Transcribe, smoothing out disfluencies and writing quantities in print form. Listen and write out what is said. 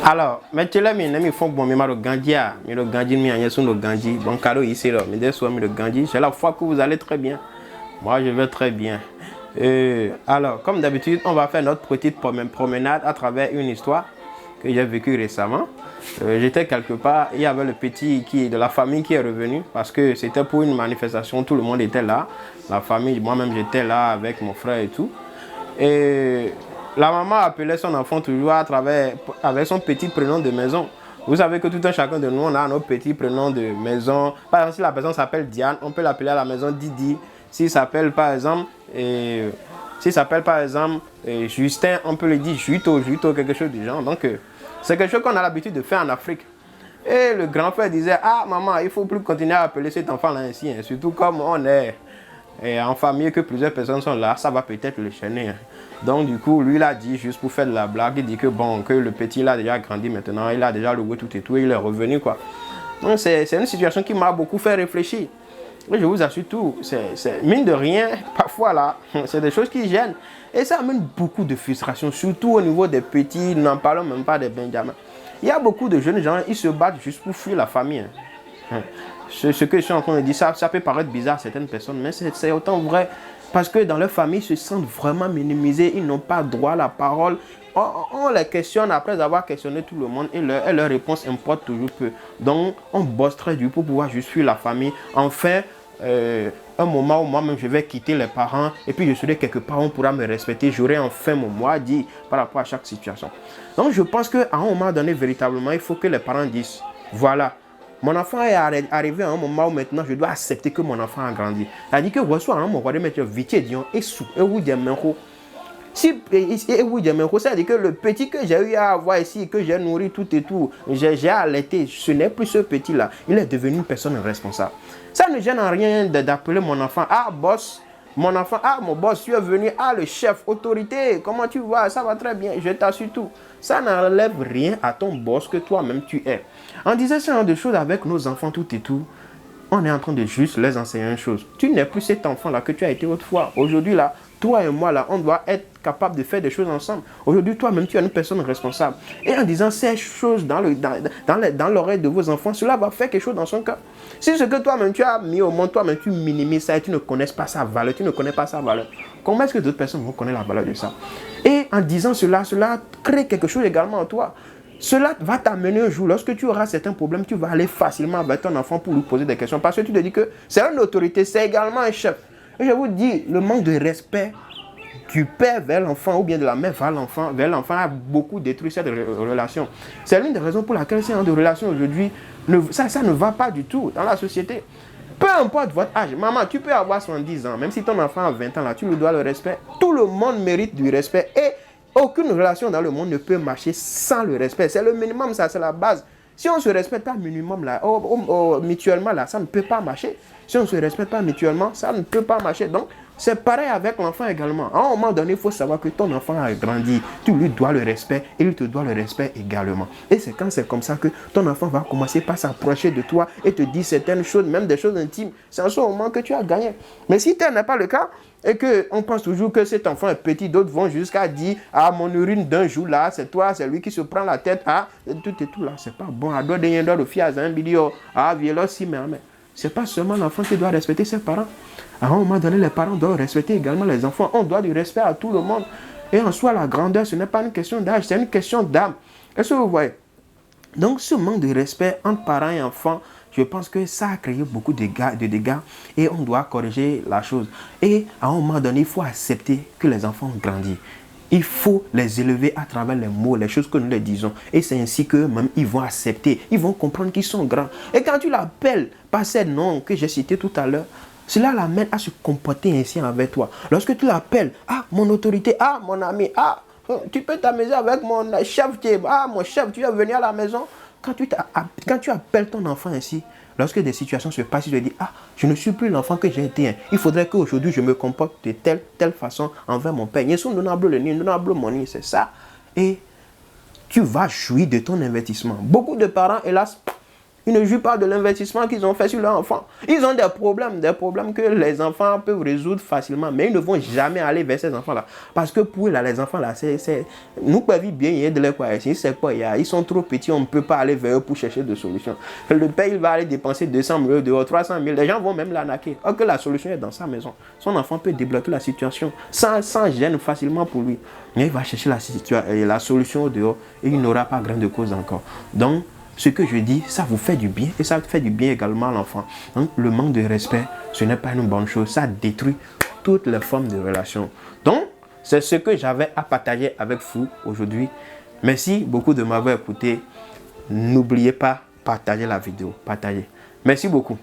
Alors, mais tu l'as mis, il faut bon, mais le Gandhi, mais le Gandhi, mais il y a le Gandhi, bon, cadeau ici, là, mais des soirs, mais le Gandhi, c'est la fois que vous allez très bien. Moi, je vais très bien. Alors, comme d'habitude, on va faire notre petite promenade à travers une histoire que j'ai vécue récemment. J'étais quelque part, il y avait le petit qui de la famille qui est revenu parce que c'était pour une manifestation, tout le monde était là. La famille, moi-même, j'étais là avec mon frère et tout. Et la maman appelait son enfant toujours à travers, avec son petit prénom de maison. Vous savez que tout un chacun de nous, on a nos petits prénoms de maison. Par exemple, si la personne s'appelle Diane, on peut l'appeler à la maison Didi. S'il s'appelle par exemple, Justin, on peut le dire Juto, quelque chose du genre. Donc, c'est quelque chose qu'on a l'habitude de faire en Afrique. Et le grand frère disait, ah maman, il ne faut plus continuer à appeler cet enfant-là ainsi. Hein. Surtout comme on est en famille, que plusieurs personnes sont là, ça va peut-être le gêner. Hein. Donc du coup, lui, il a dit, juste pour faire de la blague, il dit que bon, que le petit, il a déjà grandi maintenant, il a déjà loué tout et tout, il est revenu quoi. Donc c'est une situation qui m'a beaucoup fait réfléchir. Et je vous assure tout, c'est mine de rien, parfois là, c'est des choses qui gênent. Et ça amène beaucoup de frustration, surtout au niveau des petits, n'en parlons même pas des benjamins. Il y a beaucoup de jeunes gens, ils se battent juste pour fuir la famille. Hein. Ce que je suis en train de dire, ça peut paraître bizarre à certaines personnes, mais c'est autant vrai. Parce que dans leur famille, ils se sentent vraiment minimisés, ils n'ont pas droit à la parole. On les questionne après avoir questionné tout le monde et leur réponse importe toujours peu. Donc, on bosse très dur pour pouvoir juste fuir la famille. Enfin, un moment où moi-même je vais quitter les parents et puis je serai quelque part, on pourra me respecter. J'aurai enfin mon mot à dire par rapport à chaque situation. Donc, je pense qu'à un moment donné, véritablement, il faut que les parents disent, voilà, mon enfant est arrivé à un moment où maintenant je dois accepter que mon enfant a grandi. C'est-à-dire que reçoit un moment où mettre vite et sous et où dire si c'est-à-dire que le petit que j'ai eu à avoir ici, que j'ai nourri tout et tout, j'ai allaité, ce n'est plus ce petit-là. Il est devenu une personne responsable. Ça ne gêne en rien d'appeler mon enfant, ah boss, mon enfant, ah mon boss, tu es venu, ah le chef, autorité, comment tu vas, ça va très bien, je t'assure tout. Ça n'enlève rien à ton boss que toi-même tu es. En disant ce genre de choses avec nos enfants tout et tout, on est en train de juste les enseigner une chose. Tu n'es plus cet enfant-là que tu as été autrefois. Aujourd'hui, là, toi et moi, là, on doit être capable de faire des choses ensemble. Aujourd'hui, toi-même, tu es une personne responsable. Et en disant ces choses dans l'oreille de vos enfants, cela va faire quelque chose dans son cœur. Si ce que toi-même, tu as mis au monde, toi-même, tu minimises ça et tu ne connais pas sa valeur, tu ne connais pas sa valeur, comment est-ce que d'autres personnes vont connaître la valeur de ça? Et en disant cela, cela crée quelque chose également en toi. Cela va t'amener un jour, lorsque tu auras certains problèmes, tu vas aller facilement avec ton enfant pour lui poser des questions. Parce que tu te dis que c'est une autorité, c'est également un chef. Et je vous dis, le manque de respect du père vers l'enfant ou bien de la mère vers l'enfant a beaucoup détruit cette relation. C'est l'une des raisons pour laquelle ces genre de relations aujourd'hui, ça ne va pas du tout dans la société. Peu importe votre âge, maman, tu peux avoir 70 ans, même si ton enfant a 20 ans, là, tu lui dois le respect. Tout le monde mérite du respect et aucune relation dans le monde ne peut marcher sans le respect. C'est le minimum, ça, c'est la base. Si on ne se respecte pas minimum, là, mutuellement, là, ça ne peut pas marcher. Si on ne se respecte pas mutuellement, ça ne peut pas marcher. Donc, c'est pareil avec l'enfant également. À un moment donné, il faut savoir que ton enfant a grandi. Tu lui dois le respect et il te doit le respect également. Et c'est quand c'est comme ça que ton enfant va commencer par s'approcher de toi et te dire certaines choses, même des choses intimes. C'est en ce moment que tu as gagné. Mais si tel n'est pas le cas, et qu'on pense toujours que cet enfant est petit, d'autres vont jusqu'à dire, ah, mon urine d'un jour là, c'est toi, c'est lui qui se prend la tête, ah, tout et tout là, c'est pas bon. Ah, c'est pas seulement l'enfant qui doit respecter ses parents. À un moment donné, les parents doivent respecter également les enfants. On doit du respect à tout le monde. Et en soi, la grandeur, ce n'est pas une question d'âge, c'est une question d'âme. Est-ce que vous voyez? Donc, ce manque de respect entre parents et enfants, je pense que ça a créé beaucoup de dégâts et on doit corriger la chose. Et à un moment donné, il faut accepter que les enfants ont grandi. Il faut les élever à travers les mots, les choses que nous leur disons. Et c'est ainsi qu'eux-mêmes, ils vont accepter, ils vont comprendre qu'ils sont grands. Et quand tu l'appelles par ces noms que j'ai cités tout à l'heure, cela l'amène à se comporter ainsi avec toi. Lorsque tu l'appelles, ah, mon autorité, ah, mon ami, ah, tu peux t'amuser avec mon chef, ah, mon chef, tu es venu à la maison. Quand tu appelles ton enfant ainsi, lorsque des situations se passent, tu te dis, ah, je ne suis plus l'enfant que j'ai été. Il faudrait qu'aujourd'hui, je me comporte de telle façon envers mon père. C'est ça. Et tu vas jouir de ton investissement. Beaucoup de parents, hélas, Ils ne jouent pas de l'investissement qu'ils ont fait sur leur enfant. Ils ont des problèmes que les enfants peuvent résoudre facilement, mais ils ne vont jamais aller vers ces enfants-là. Parce que pour eux, là, les enfants-là, nous peuvent bien y aider quoi. Ils sont trop petits, on ne peut pas aller vers eux pour chercher des solutions. Le père, il va aller dépenser 200 000 dehors, 300 000. Les gens vont même l'arnaquer. Or que la solution est dans sa maison. Son enfant peut débloquer la situation sans gêne facilement pour lui. Mais il va chercher la solution dehors et il n'aura pas grande cause encore. Donc, ce que je dis, ça vous fait du bien et ça fait du bien également à l'enfant. Donc, le manque de respect, ce n'est pas une bonne chose. Ça détruit toutes les formes de relations. Donc, c'est ce que j'avais à partager avec vous aujourd'hui. Merci beaucoup de m'avoir écouté. N'oubliez pas, partagez la vidéo. Partagez. Merci beaucoup.